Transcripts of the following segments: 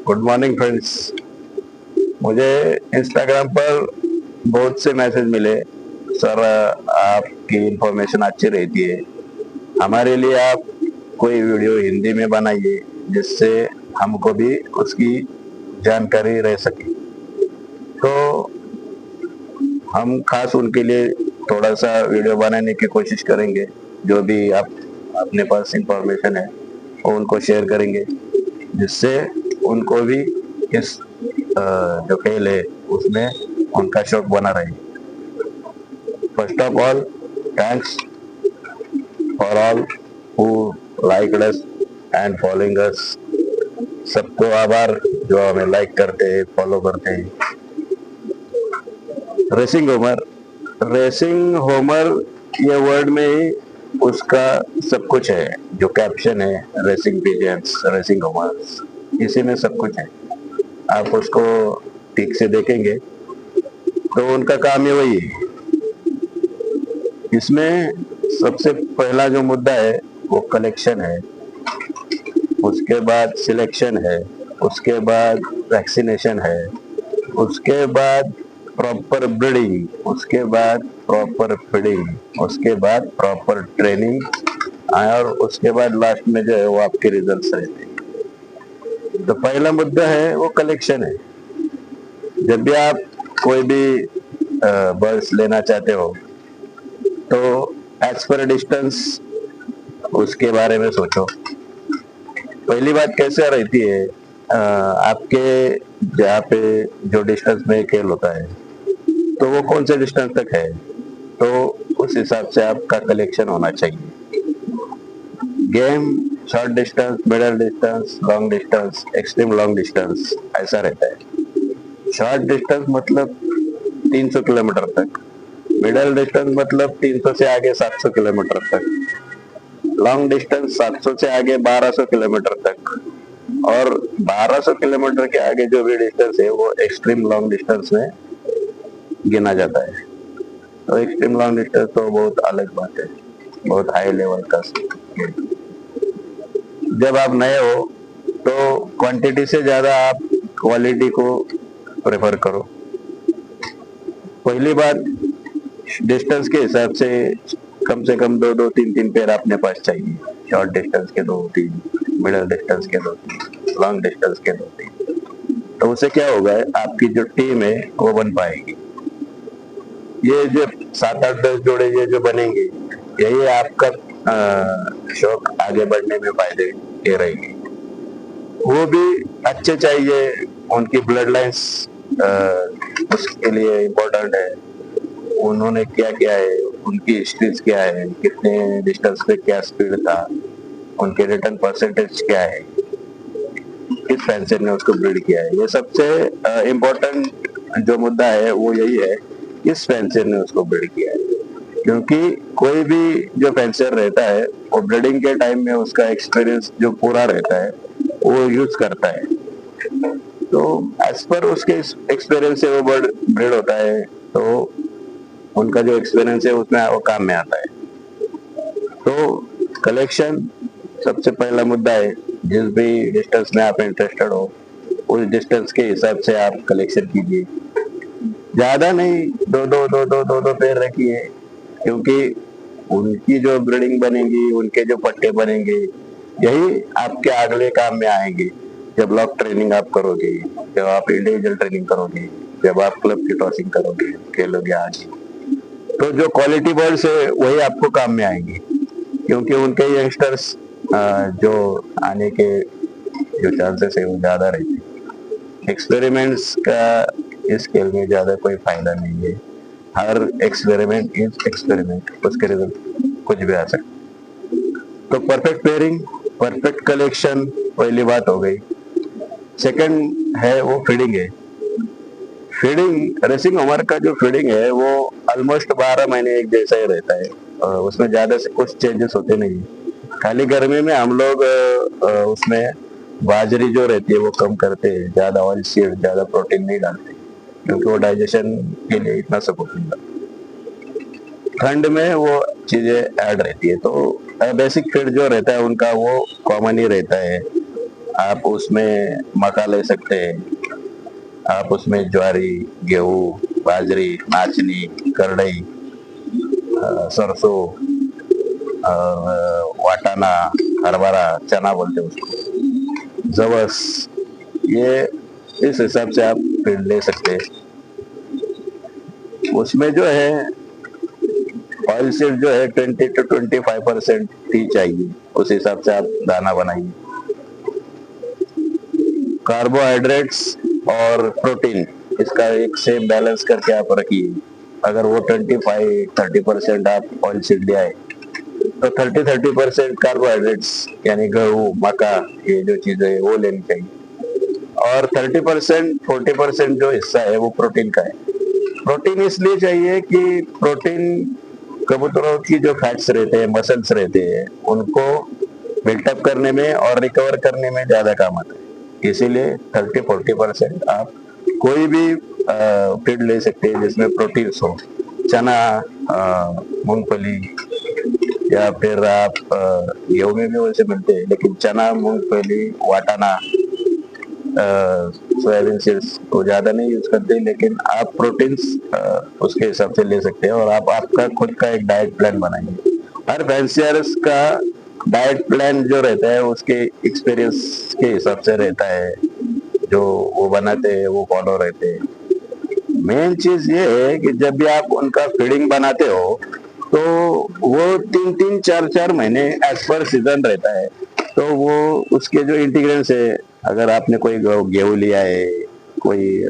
Good morning friends. मुझे Instagram पर बहुत से मैसेज मिले, सर आपकी इंफॉर्मेशन अच्छी रहती है, हमारे लिए आप कोई वीडियो हिंदी में बनाइए जिससे हमको भी उसकी जानकारी रह सके। तो हम खास उनके लिए थोड़ा सा वीडियो बनाने की कोशिश करेंगे। जो भी आप अपने पास इंफॉर्मेशन है वो उनको शेयर करेंगे जिससे उनको भी इस जो खेल है उसमें उनका शौक बना रहे। First of all, thanks for all who like us and following us. सबको आभार जो हमें लाइक करते हैं, फॉलो करते हैं। रेसिंग होमर ये वर्ड में ही उसका सब कुछ है। जो कैप्शन है, रेसिंग पिजियंस, रेसिंग होमर्स, इसी में सब कुछ है। आप उसको ठीक से देखेंगे तो उनका काम ही वही है। इसमें सबसे पहला जो मुद्दा है वो कलेक्शन है, उसके बाद सिलेक्शन है, उसके बाद वैक्सीनेशन है, उसके बाद प्रॉपर ब्रीडिंग, उसके बाद प्रॉपर फीडिंग, उसके बाद प्रॉपर ट्रेनिंग, और उसके बाद लास्ट में जो है वो आपके रिजल्ट्स रहते हैं। तो पहला मुद्दा है वो कलेक्शन है। जब भी आप कोई भी बर्ड्स लेना चाहते हो तो एज पर डिस्टेंस उसके बारे में सोचो। पहली बात कैसे रहती है, आपके जहाँ पे जो डिस्टेंस में खेल होता है तो वो कौन से डिस्टेंस तक है, तो उस हिसाब से आपका कलेक्शन होना चाहिए। Game short distance, middle distance, long distance, extreme long distance ऐसा रहता है। शॉर्ट डिस्टेंस मतलब 300 किलोमीटर तक, मिडल डिस्टेंस मतलब 300 से आगे 700 किलोमीटर तक, लॉन्ग डिस्टेंस 700 से आगे 1200 किलोमीटर तक, और 1200 किलोमीटर के आगे जो भी डिस्टेंस है वो एक्सट्रीम लॉन्ग डिस्टेंस में गिना जाता है। तो एक्सट्रीम लॉन्ग डिस्टेंस तो बहुत अलग बात है, बहुत हाई लेवल का खेल। जब आप नए हो तो क्वांटिटी से ज्यादा आप क्वालिटी को प्रेफर करो। पहली बात, डिस्टेंस के हिसाब से कम दो दो तीन तीन पेयर अपने पास चाहिए। शॉर्ट डिस्टेंस के 2-3, मिडिल डिस्टेंस के 2-3, लॉन्ग डिस्टेंस के 2-3। तो उससे क्या होगा, आपकी जो टीम है वो बन पाएगी। ये जो 7-8-10 जोड़े ये जो बनेंगे, यही आपका शौक आगे बढ़ने में फायदे दे रहेगी। वो भी अच्छे चाहिए, उनकी ब्लड लाइन्स उसके लिए इम्पोर्टेंट है। उन्होंने क्या किया है, उनकी हिस्ट्रीज क्या है, कितने डिस्टेंस पे क्या स्पीड था, उनके रिटर्न परसेंटेज क्या है, किस फैंसर ने उसको ब्रीड किया है। ये सबसे इम्पोर्टेंट जो मुद्दा है वो यही है, किस फैंसर ने उसको ब्रीड किया है। क्योंकि कोई भी जो फैंसर रहता है वो ब्रीडिंग के टाइम में उसका एक्सपीरियंस जो पूरा रहता है वो यूज करता है। तो एज पर उसके एक्सपीरियंस से वो बर्ड ब्रीड होता है, तो उनका जो एक्सपीरियंस है उसमें वो काम में आता है। तो कलेक्शन सबसे पहला मुद्दा है। जिस भी डिस्टेंस में आप इंटरेस्टेड हो उस डिस्टेंस के हिसाब से आप कलेक्शन कीजिए। ज्यादा नहीं, दो पेड़ रखिए, क्योंकि उनकी जो ब्रीडिंग बनेगी, उनके जो पट्टे बनेंगे, यही आपके अगले काम में आएंगे। जब लॉक ट्रेनिंग आप करोगे, जब आप इंडिविजुअल ट्रेनिंग करोगे, जब आप क्लब की टॉसिंग करोगे, खेलोगे आगे, तो जो क्वालिटी बर्ड्स है वही आपको काम में आएंगे। क्योंकि उनके यंगस्टर्स जो आने के जो चांसेस है वो ज्यादा रहते हैं। एक्सपेरिमेंट्स का इस खेल में ज्यादा कोई फायदा नहीं है। हर एक्सपेरिमेंट इज एक्सपेरिमेंट, उसके रिजल्ट कुछ भी आ सकता। तो परफेक्ट पेयरिंग, परफेक्ट कलेक्शन पहली बात हो गई। सेकंड है वो फीडिंग है। फीडिंग, रेसिंग होमर का जो फीडिंग है वो ऑलमोस्ट 12 महीने एक जैसा ही रहता है, उसमें ज्यादा से कुछ चेंजेस होते नहीं है। खाली गर्मी में हम लोग उसमें बाजरी जो रहती है वो कम करते हैं, ज्यादा ऑयल सीड, ज्यादा प्रोटीन नहीं डालते, क्योंकि वो डाइजेशन के लिए इतना सपोर्ट नहीं करता। ठंड में वो चीजें ऐड रहती है। तो बेसिक फीड जो रहता है उनका वो कॉमन ही रहता है। आप उसमें मक्का ले सकते हैं, आप उसमें ज्वारी, गेहूं, बाजरी, नाचनी, करडई, सरसों, वाटाना, हरभरा, चना बोलते हैं उसको, जवस, ये इस हिसाब से आप फीड ले सकते हैं। उसमें जो है ऑयल सीड जो है 20 to 25% ही चाहिए, उस हिसाब से आप दाना बनाइए। कार्बोहाइड्रेट्स और प्रोटीन, इसका एक सेम बैलेंस करके आप रखिए। अगर वो 25-30% आप ऑयल सीड ले आए तो 30-30% कार्बोहाइड्रेट्स यानी गेहूं, मक्का, ये जो चीजें है वो लेनी चाहिए। और 30%-40% जो हिस्सा है वो प्रोटीन का है। प्रोटीन इसलिए चाहिए कि प्रोटीन कबूतरों की जो फैट्स रहते हैं, मसल्स रहते हैं, उनको बिल्टअप करने में और रिकवर करने में ज्यादा काम आता है। इसीलिए 30-40% आप कोई भी फीड ले सकते हैं जिसमें प्रोटीन हो। चना, मूंगफली, या फिर आप गेहूं में भी वैसे मिलते हैं, लेकिन चना, मूंगफली, वाटाना, सोयाबीन सीड्स वो ज्यादा नहीं यूज करते, लेकिन आप प्रोटीन्स उसके हिसाब से ले सकते हैं। और आप आपका खुद का एक डाइट प्लान बनाइए। हर फैंसियर्स का डाइट प्लान जो रहता है उसके एक्सपीरियंस के हिसाब से रहता है, जो वो बनाते हैं वो फॉलो रहते हैं। मेन चीज ये है कि जब भी आप उनका फीडिंग बनाते हो तो वो 3-3, 4-4 महीने एज पर सीजन रहता है, तो वो उसके जो इंटीग्रेंट्स है, अगर आपने कोई गेहूं लिया है, कोई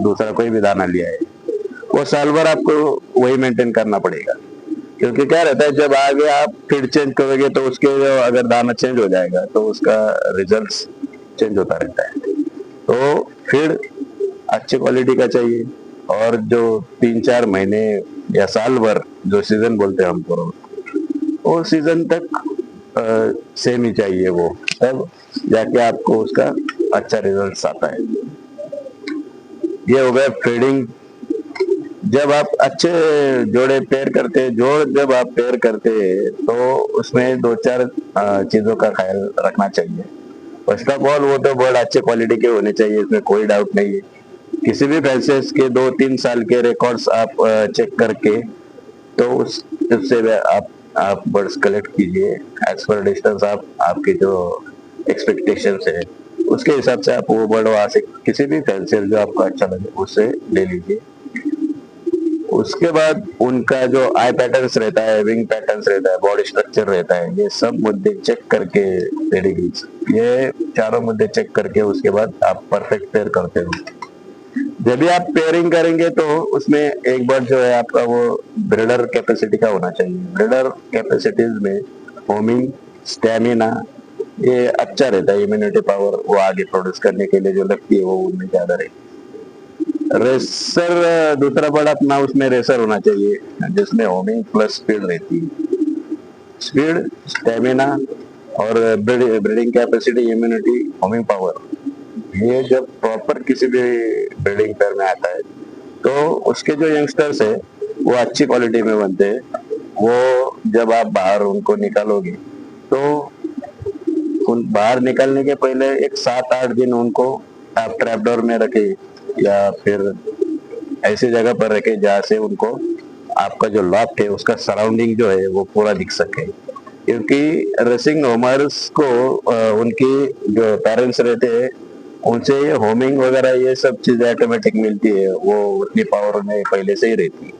दूसरा कोई भी दाना लिया है, वो साल भर आपको वही मेंटेन करना पड़ेगा। क्योंकि क्या रहता है, जब आगे आप फीड चेंज करोगे तो उसके जो अगर दाना चेंज हो जाएगा तो उसका रिजल्ट्स चेंज होता रहता है। तो फीड अच्छी क्वालिटी का चाहिए, और जो 3-4 महीने या साल भर जो सीजन बोलते हैं हमको, वो सीजन तक सेम ही चाहिए, वो तब जाके आपको उसका अच्छा रिजल्ट आता है। ये हो गया फीडिंग। जब आप अच्छे जोड़े पेयर करते हैं, जोड़ जब आप पेयर करते हैं तो उसमें 2-4 चीजों का ख्याल रखना चाहिए। फर्स्ट ऑफ ऑल, वो तो बर्ड अच्छे क्वालिटी के होने चाहिए, इसमें कोई डाउट नहीं है। किसी भी फैंसेस के 2-3 साल के रिकॉर्ड्स आप चेक करके तो उससे आप बर्ड्स कलेक्ट कीजिए। एज पर डिस्टेंस आप आपके जो एक्सपेक्टेशंस है उसके हिसाब से आप वो बर्ड वहां से किसी भी फैंसियर जो आपको अच्छा लगे उससे ले लीजिए। उसके बाद उनका जो आई पैटर्न्स रहता है, विंग पैटर्न्स रहता है, बॉडी स्ट्रक्चर रहता है, ये सब मुद्दे चेक करके पेडिग्रीज, ये चारों मुद्दे चेक करके उसके बाद आप परफेक्ट पेयर करते हो। जब भी आप पेयरिंग करेंगे तो उसमें एक बार जो है आपका वो ब्रीडर कैपेसिटी का होना चाहिए। ब्रीडर कैपेसिटीज में होमिंग, स्टेमिना, ये अच्छा रहता है। इम्यूनिटी पावर वो आगे प्रोड्यूस करने के लिए जो लगती है वो उनमें ज्यादा रहती है। रेसर दूसरा बर्ड अपना, उसमें रेसर होना चाहिए जिसमें होमिंग प्लस स्पीड रहती है। स्पीड, स्टेमिना और breeding capacity, immunity, homing power, ये जब प्रॉपर किसी भी ब्रीडिंग पेयर में आता है तो उसके जो यंगस्टर्स है वो अच्छी क्वालिटी में बनते हैं। वो जब आप बाहर उनको निकालोगे तो उन बाहर निकलने के पहले एक 7-8 दिन उनको आप ट्रैपडोर में रखे या फिर ऐसी जगह पर रखे जहाँ से उनको आपका जो लॉफ्ट है उसका सराउंडिंग जो है वो पूरा दिख सके। क्योंकि रेसिंग होमर्स को उनकी जो पेरेंट्स रहते हैं उनसे ये होमिंग वगैरह ये सब चीजें ऑटोमेटिक मिलती है, वो उतनी पावर में पहले से ही रहती है।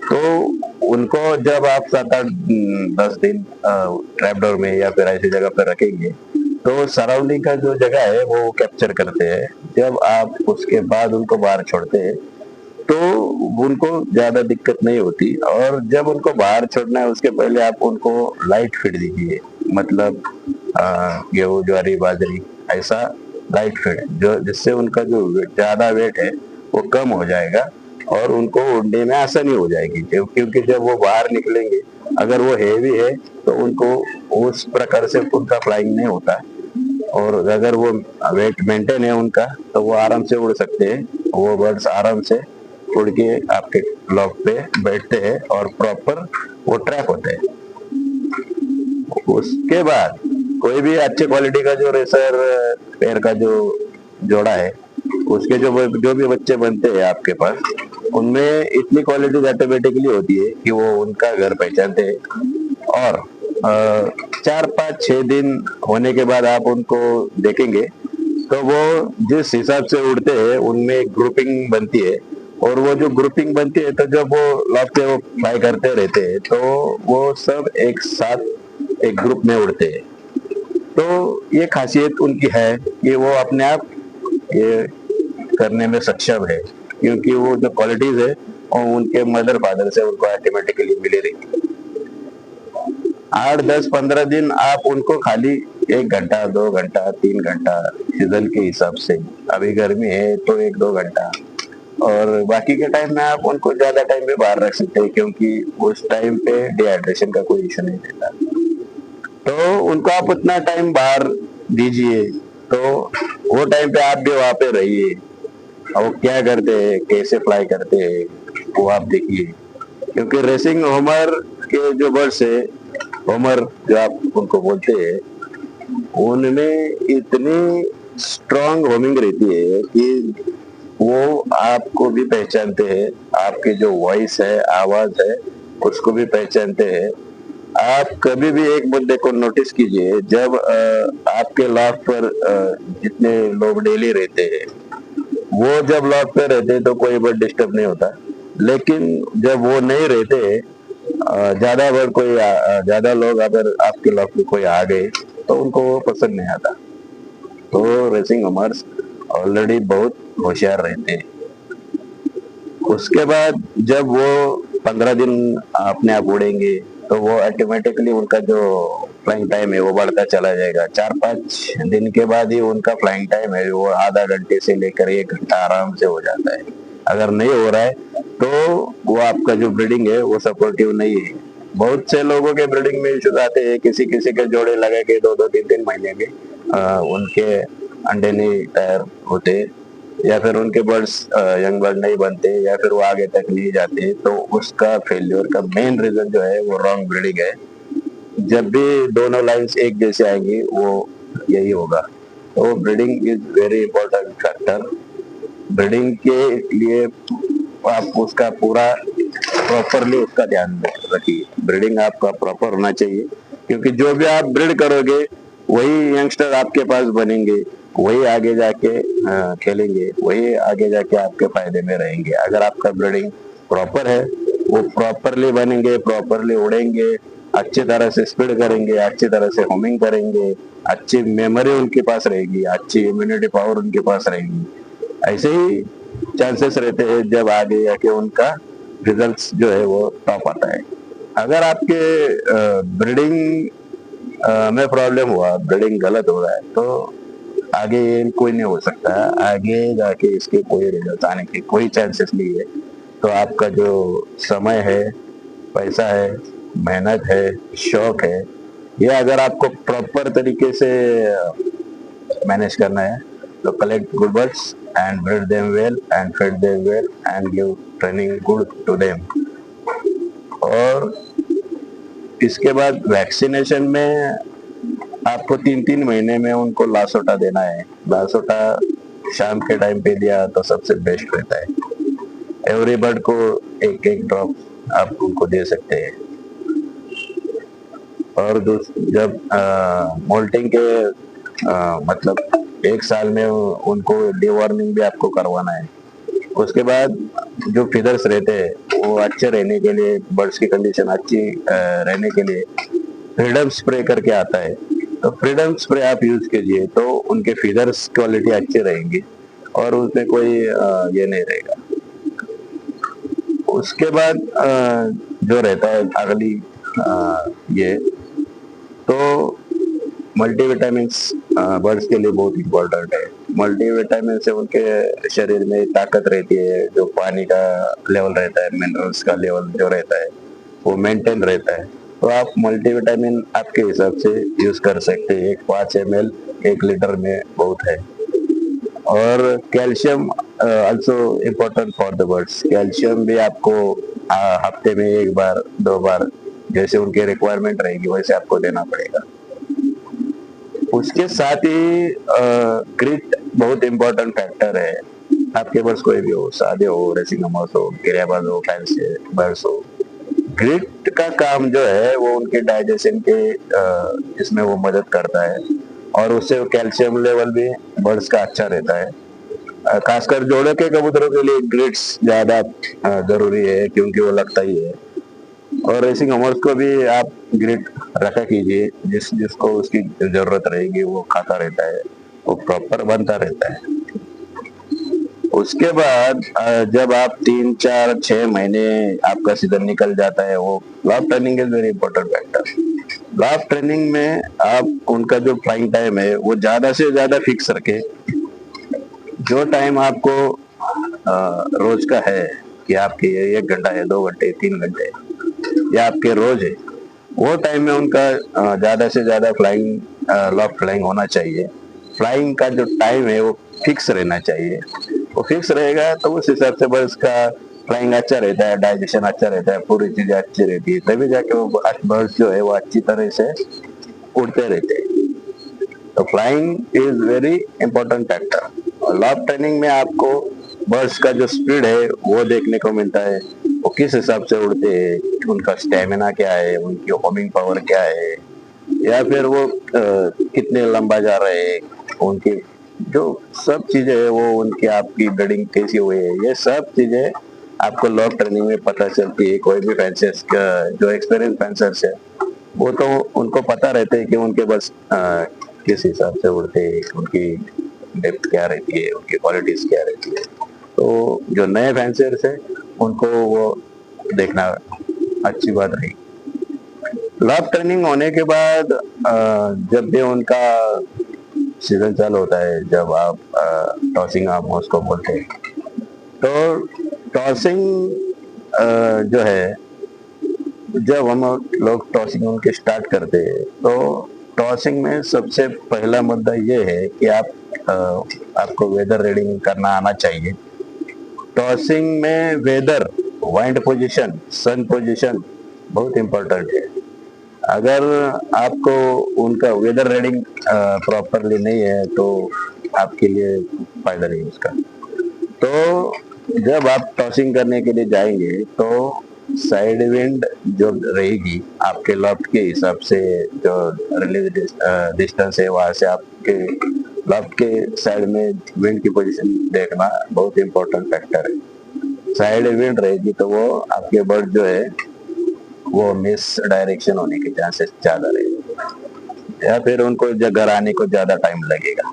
तो उनको जब आप 7-8-10 दिन ट्रैपडोर में या फिर ऐसी जगह पर रखेंगे तो सराउंडिंग का जो जगह है वो कैप्चर करते हैं। जब आप उसके बाद उनको बाहर छोड़ते हैं तो उनको ज्यादा दिक्कत नहीं होती। और जब उनको बाहर छोड़ना है उसके पहले आप उनको लाइट फीड दीजिए, मतलब गेहूं, ज्वारी, बाजरी, ऐसा लाइट फीड, जो जिससे उनका जो ज्यादा वेट है वो कम हो जाएगा और उनको उड़ने में आसानी हो जाएगी। क्योंकि जब वो बाहर निकलेंगे अगर वो हेवी है तो उनको उस प्रकार से उनका फ्लाइंग नहीं होता, और अगर वो वेट मेंटेन है उनका तो वो आराम से उड़ सकते हैं। वो बर्ड्स आराम से उड़ के आपके लॉक पे बैठते हैं और प्रॉपर वो ट्रैप होते हैं। उसके बाद कोई भी अच्छे क्वालिटी का जो रेसर पेयर का जो जोड़ा है, उसके जो भी बच्चे बनते हैं आपके पास, उनमें इतनी क्वालिटी ऑटोमेटिकली होती है कि वो उनका घर पहचानते हैं। और 4 5 6 दिन होने के बाद आप उनको देखेंगे तो वो जिस हिसाब से उड़ते हैं उनमें एक ग्रुपिंग बनती है। और वो जो ग्रुपिंग बनती है तो जब वो लॉफ्ट पे वो फ्लाई करते रहते हैं तो वो सब एक साथ एक ग्रुप में उड़ते हैं। तो ये खासियत उनकी है कि वो अपने आप ये करने में सक्षम है, क्योंकि वो जो क्वालिटीज है और उनके मदर फादर से उनको ऑटोमेटिकली मिली रही। 8 10 15 दिन आप उनको खाली 1 घंटा 2 घंटा 3 घंटा सीजन के हिसाब से, अभी गर्मी है तो 1 2 घंटा, और बाकी के टाइम में आप उनको ज्यादा टाइम पे बाहर रख सकते हैं, क्योंकि उस टाइम पे डिहाइड्रेशन का कोई इशू नहीं रहता। तो उनको आप उतना टाइम बाहर दीजिए, तो वो टाइम पे आप भी वहां पे रहिए, और वो क्या करते हैं कैसे फ्लाई करते हैं वो आप देखिए। क्योंकि रेसिंग होमर के जो बर्ड्स है, होमर जो आप उनको बोलते हैं, उनमें इतनी स्ट्रांग होमिंग रहती है कि वो आपको भी पहचानते हैं, आपके जो वॉइस है आवाज है उसको भी पहचानते हैं। आप कभी भी एक मुद्दे को नोटिस कीजिए, जब आपके लॉफ्ट पर जितने लोग डेली रहते हैं, वो जब लॉफ्ट पे रहते हैं तो कोई बर्ड डिस्टर्ब नहीं होता। लेकिन जब वो नहीं रहते, ज्यादा बर्ड कोई ज्यादा लोग अगर आपके लॉफ्ट में कोई आ गए तो उनको वो पसंद नहीं आता। तो रेसिंग हमार्स ऑलरेडी बहुत होशियार रहते हैं। उसके बाद जब वो 15 दिन अपने आप उड़ेंगे तो वो ऑटोमेटिकली उनका जो फ्लाइंग टाइम है वो बढ़ता चला जाएगा। 4 5 दिन के बाद ही उनका फ्लाइंग टाइम है वो आधा घंटे से लेकर 1 घंटा आराम से हो जाता है। अगर नहीं हो रहा है तो वो आपका जो ब्रीडिंग है वो सपोर्टिव नहीं है। बहुत से लोगों के ब्रीडिंग में इश्यूज आते हैं, किसी किसी के जोड़े लगा के 2 2 3 3 महीने में उनके अंडे नहीं तैयार होते, या फिर उनके बर्ड्स यंग बर्ड नहीं बनते, या फिर वो आगे तक नहीं जाते। तो उसका फेल्योर का मेन रीजन जो है वो रॉन्ग ब्रीडिंग है। जब भी दोनों लाइंस एक जैसे आएंगी वो यही होगा। तो breeding is very important factor. Breeding के लिए आप उसका पूरा प्रॉपरली उसका ध्यान रखिए। ब्रीडिंग आपका प्रॉपर होना चाहिए, क्योंकि जो भी आप ब्रीड करोगे वही यंगस्टर आपके पास बनेंगे, वही आगे जाके खेलेंगे, वही आगे जाके आपके फायदे में रहेंगे। अगर आपका ब्रीडिंग प्रॉपर है, वो प्रॉपरली बनेंगे, प्रॉपरली उड़ेंगे, अच्छी तरह से स्पीड करेंगे, अच्छी तरह से होमिंग करेंगे, अच्छी मेमोरी उनके पास रहेगी, अच्छी इम्यूनिटी पावर उनके पास रहेगी। ऐसे ही चांसेस रहते हैं जब आगे जाके उनका रिजल्ट्स जो है वो टॉप आता है। अगर आपके ब्रीडिंग में प्रॉब्लम हुआ, ब्रीडिंग गलत हो रहा है, तो आगे ये कोई नहीं हो सकता। आगे जाके इसके कोई रिजल्ट आने के कोई चांसेस नहीं है। तो आपका जो समय है, पैसा है, मेहनत है, शौक है, ये अगर आपको प्रॉपर तरीके से मैनेज करना है तो collect good birds and breed them well and feed them well and give training good to them. और इसके बाद वैक्सीनेशन में आपको 3 3 महीने में उनको लासोटा देना है। लासोटा शाम के टाइम पे दिया तो सबसे बेस्ट रहता है। एवरी बर्ड को 1 1 ड्रॉप आप उनको दे सकते हैं। और जब मोल्टिंग के मतलब 1 साल में उनको डिवॉर्मिंग भी आपको करवाना है। उसके बाद जो फीदर्स रहते हैं वो अच्छे रहने के लिए, बर्ड्स की कंडीशन अच्छी रहने के लिए फ्रीडम स्प्रे करके आता है। तो फ्रीडम स्प्रे आप यूज कीजिए तो उनके फीदर्स क्वालिटी अच्छी रहेंगी और उसमें कोई ये नहीं रहेगा। उसके बाद जो रहता है अगली ये तो मल्टीविटामिन बर्ड्स के लिए बहुत इम्पोर्टेंट है। मल्टीविटामिन से उनके शरीर में ताकत रहती है, जो पानी का लेवल रहता है, मिनरल्स का लेवल जो रहता है वो मेंटेन रहता है। तो आप मल्टीविटामिन आपके हिसाब से यूज कर सकते हैं। 5 ml 1 लीटर में बहुत है। और calcium also important for the birds. Calcium भी आपको हफ्ते में 1 बार 2 बार जैसे उनकी रिक्वायरमेंट रहेगी वैसे आपको देना पड़ेगा। उसके साथ ही ग्रिट बहुत इंपॉर्टेंट फैक्टर है। आपके पास कोई भी हो, सादे हो, रेसिंग हॉर्स हो, गिरेबाज हो, फैंसी बर्ड्स हो, ग्रिट का काम जो है वो उनके डाइजेशन के इसमें वो मदद करता है, और उससे कैल्शियम लेवल भी बर्ड्स का अच्छा रहता है। खासकर जोड़े के कबूतरों के लिए ग्रिट्स ज्यादा जरूरी है, क्योंकि वो लगता ही है। और रेसिंग हॉर्स को भी आप ग्रिट रखा कीजिए, जिसको उसकी जरूरत रहेगी वो खाता रहता है, वो प्रॉपर बनता रहता है। उसके बाद जब आप 3 4 6 महीने आपका सीजन निकल जाता है, वो loft training is very important factor. Loft training में आप उनका जो फ्लाइंग टाइम है वो ज्यादा से ज्यादा फिक्स रखे। जो टाइम आपको रोज का है कि आपके 1 घंटा है, 2 घंटे, 3 घंटे या आपके रोज है, वो टाइम में उनका ज्यादा से ज्यादा फ्लाइंग लॉफ्ट फ्लाइंग होना चाहिए। फ्लाइंग का जो टाइम है वो फिक्स रहना चाहिए। वो फिक्स रहेगा तो उस हिसाब से बर्ड्स का फ्लाइंग अच्छा रहता है, डाइजेशन अच्छा रहता है, पूरी चीजें अच्छी रहती है, तभी जाके वो बर्ड्स जो है वो अच्छी तरह से उड़ते रहते हैं। तो flying is very important factor. और लॉफ्ट ट्रेनिंग में आपको बर्ड्स का जो स्पीड है वो देखने को मिलता है, वो किस हिसाब से उड़ते हैं, उनका स्टेमिना क्या है, उनकी होमिंग पावर क्या है, या फिर वो कितने लंबा जा रहे हैं, उनकी जो सब चीजें है वो, उनकी आपकी ब्रीडिंग कैसी हुई है, ये सब चीजें आपको लॉफ्ट ट्रेनिंग में पता चलती है। कोई भी फेंसर्स का जो एक्सपीरियंस फेंसर्स है वो तो उनको पता रहता है कि उनके बस किस हिसाब से उड़ते हैं, उनकी डेप्थ क्या रहती है, उनकी क्वालिटीज क्या रहती है। तो जो नए फेंसर्स है उनको वो देखना अच्छी बात रही। लॉफ्ट ट्रेनिंग होने के बाद जब भी उनका सीजन चालू होता है, जब आप टॉसिंग आप उसको बोलते हैं, तो टॉसिंग जो है, जब हम लोग टॉसिंग उनके स्टार्ट करते हैं, तो टॉसिंग में सबसे पहला मुद्दा ये है कि आपको वेदर रीडिंग करना आना चाहिए। टॉसिंग में वेदर, वाइंड पोजीशन, सन पोजीशन बहुत इंपॉर्टेंट है। अगर आपको उनका वेदर रीडिंग प्रॉपरली नहीं है तो आपके लिए फायदा नहीं उसका। तो जब आप टॉसिंग करने के लिए जाएंगे तो साइड विंड जो रहेगी आपके लॉफ्ट के हिसाब से, जो रिलीज डिस्टेंस है वहां से आपके लॉफ्ट के साइड में विंड की पोजीशन देखना बहुत इंपॉर्टेंट फैक्टर है। साइड विंड रहेगी तो वो आपके बर्ड जो है वो मिस डायरेक्शन होने के चांसेस ज्यादा रहेंगे, या फिर उनको घर आने को ज्यादा टाइम लगेगा।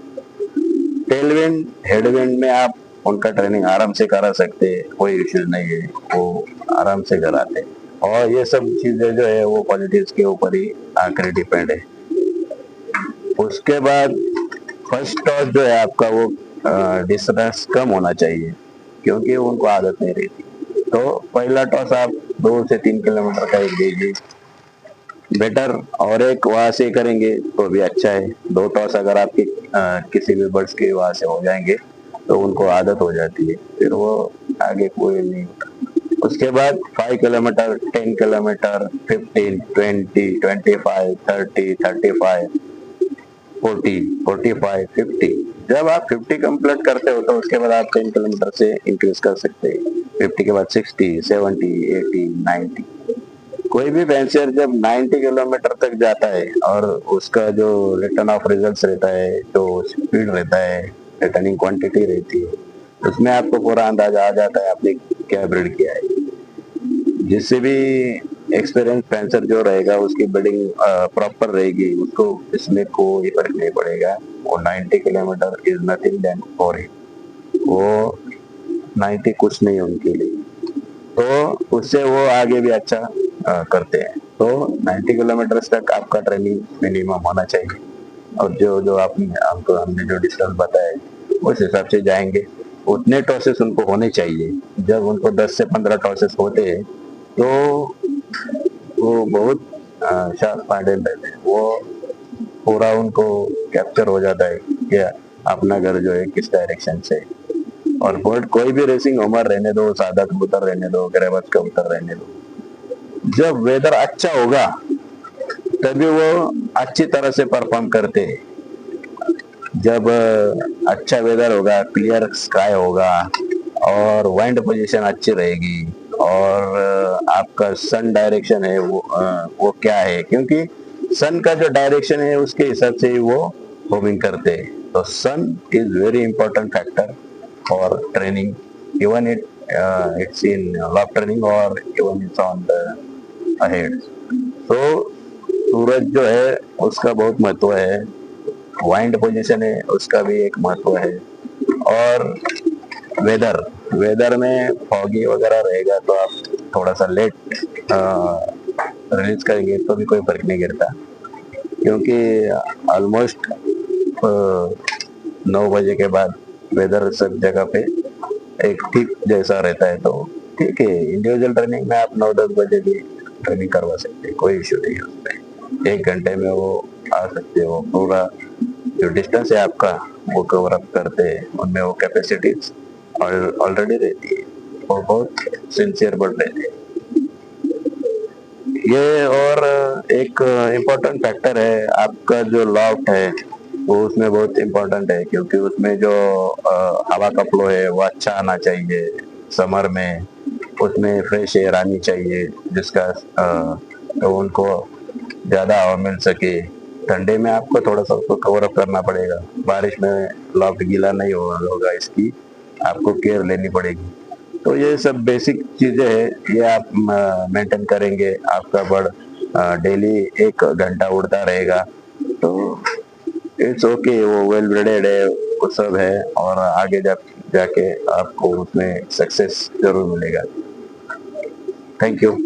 टेल विंड, हेड विंड में आप उनका ट्रेनिंग आराम से करा सकते हैं, कोई इश्यूज नहीं है, वो आराम से कराते हैं। और ये सब चीजें जो है वो पॉलिटिक्स के ऊपर ही आखिर डिपेंड है। उसके बाद फर्स्ट टॉस जो है आपका वो डिस्टेंस कम होना चाहिए, क्योंकि उनको आदत नहीं रहती। तो पहला टॉस आप 2 से 3 किलोमीटर का एक दीजिए बेटर, और एक वहां से करेंगे तो भी अच्छा है। 2 टॉस अगर आपके किसी भी बर्ड्स के वहां से हो जाएंगे तो उनको आदत हो जाती है, फिर वो आगे कोई नहीं होता। उसके बाद 5 किलोमीटर, 10 किलोमीटर, 15, 20, 25, 30, 35, 40, 45, 50। जब आप 50 कंप्लीट करते हो तो उसके बाद आप 10 किलोमीटर से इंक्रीज कर सकते हैं। 50 के बाद 60, 70, 80, 90। कोई भी फैंसियर जब 90 किलोमीटर तक जाता है और उसका जो रिटर्न ऑफ रिजल्ट्स रहता है, जो स्पीड रहता है, रिटर्निंग क्वांटिटी रहती है, उसमें आपको पूरा अंदाजा आ जाता है आपने क्या ब्रीड किया है। जिससे भी एक्सपीरियंस फैंसर जो रहेगा उसकी ब्रीडिंग प्रॉपर रहेगी, उसको इसमें कोई फर्क नहीं पड़ेगा। वो 90 kilometre is nothing than for him, वो 90 कुछ नहीं उनके लिए, तो उससे वो आगे भी अच्छा करते हैं। तो 90 किलोमीटर तक आपका ट्रेनिंग मिनिमम होना चाहिए। और जो जो हमने जो डिस्टेंस बताया उस हिसाब से जाएंगे। उतने टॉसेस उनको होने चाहिए। जब उनको 10 से 15 टॉसेस होते हैं तो वो बहुत शार्प माइंडेड रहते हैं, वो पूरा उनको कैप्चर हो जाता है कि अपना घर जो है किस डायरेक्शन से। और बर्ड कोई भी रेसिंग उमर रहने दो, सादा कबूतर रहने दो, ग्रेबस कबूतर रहने दो, जब वेदर अच्छा होगा तभी वो अच्छी तरह से परफॉर्म करते हैं। जब अच्छा वेदर होगा, क्लियर स्काई होगा और वाइंड पोजीशन अच्छी रहेगी और आपका सन डायरेक्शन है वो क्या है, क्योंकि सन का जो डायरेक्शन है उसके हिसाब से ही वो होमिंग करते हैं। तो sun is very important factor for training, even it's in lock training और even it's on the ahead. तो सूरज जो है उसका बहुत महत्व है, वाइंड पोजीशन है उसका भी एक महत्व है, और वेदर वेदर में फॉगी वगैरह रहेगा तो आप थोड़ा सा लेट रिलीज करेंगे तो भी कोई फर्क नहीं गिरता, क्योंकि ऑलमोस्ट 9 बजे के बाद वेदर सब जगह पे एक ठीक जैसा रहता है। तो ठीक है, इंडिविजुअल ट्रेनिंग में आप 9-10 बजे भी ट्रेनिंग करवा सकते हैं, कोई इश्यू नहीं है उसमें। 1 घंटे में वो आ सकते हो, पूरा जो डिस्टेंस है आपका वो कवर अप करते हैं, उनमें वो कैपेसिटीज ऑलरेडी रहती है और बहुत सिंसियर बन रहते हैं ये। और एक इम्पोर्टेंट फैक्टर है आपका जो लॉफ्ट है, वो उसमें बहुत इम्पोर्टेंट है, क्योंकि उसमें जो हवा का फ्लो है वो अच्छा आना चाहिए। समर में उसमें फ्रेश एयर आनी चाहिए जिसका तो उनको ज्यादा हवा मिल सके। ठंडे में आपको थोड़ा सा उसको कवर अप करना पड़ेगा, बारिश में लॉफ्ट गीला नहीं होगा, इसकी आपको केयर लेनी पड़ेगी। तो ये सब बेसिक चीजें हैं, ये आप मेंटेन करेंगे, आपका बर्ड डेली 1 घंटा उड़ता रहेगा तो इट्स ओके, वो वेल ब्रीडेड है, वो सब है, और आगे जाके आपको उसमें सक्सेस जरूर मिलेगा। Thank you.